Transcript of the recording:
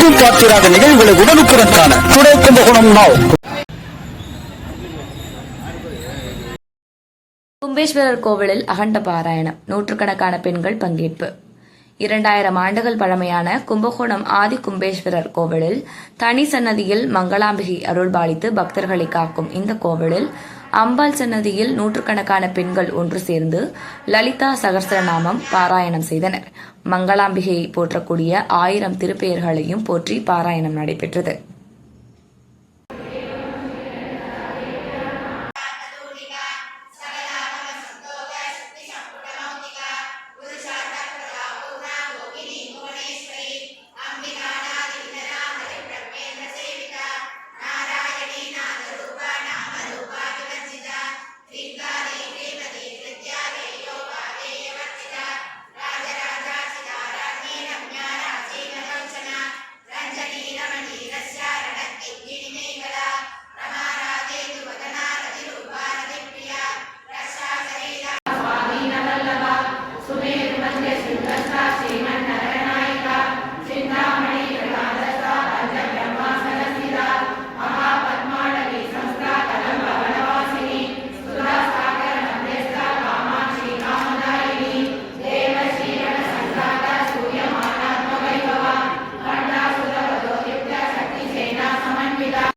எங்கும் பார்த்திராத நிகழ்வுகளை உடனுக்குடன் காண டுடே கும்பகோணம் நாவ். கும்பேஸ்வரர் கோவிலில் அகண்ட பாராயணம், நூற்றுக்கணக்கான பெண்கள் பங்கேற்பு. 2000 ஆண்டுகள் பழமையான கும்பகோணம் ஆதி கும்பேஸ்வரர் கோவிலில் தனி சன்னதியில் மங்களாம்பிகை அருள்பாலித்து பக்தர்களை காக்கும் இந்த கோவிலில் அம்பாள் சன்னதியில் நூற்றுக்கணக்கான பெண்கள் ஒன்று சேர்ந்து லலிதா சகஸ்ரநாமம் பாராயணம் செய்தனர். மங்களாம்பிகையை போற்றக்கூடிய 1000 திருப்பெயர்களையும் போற்றி பாராயணம் நடைபெற்றது.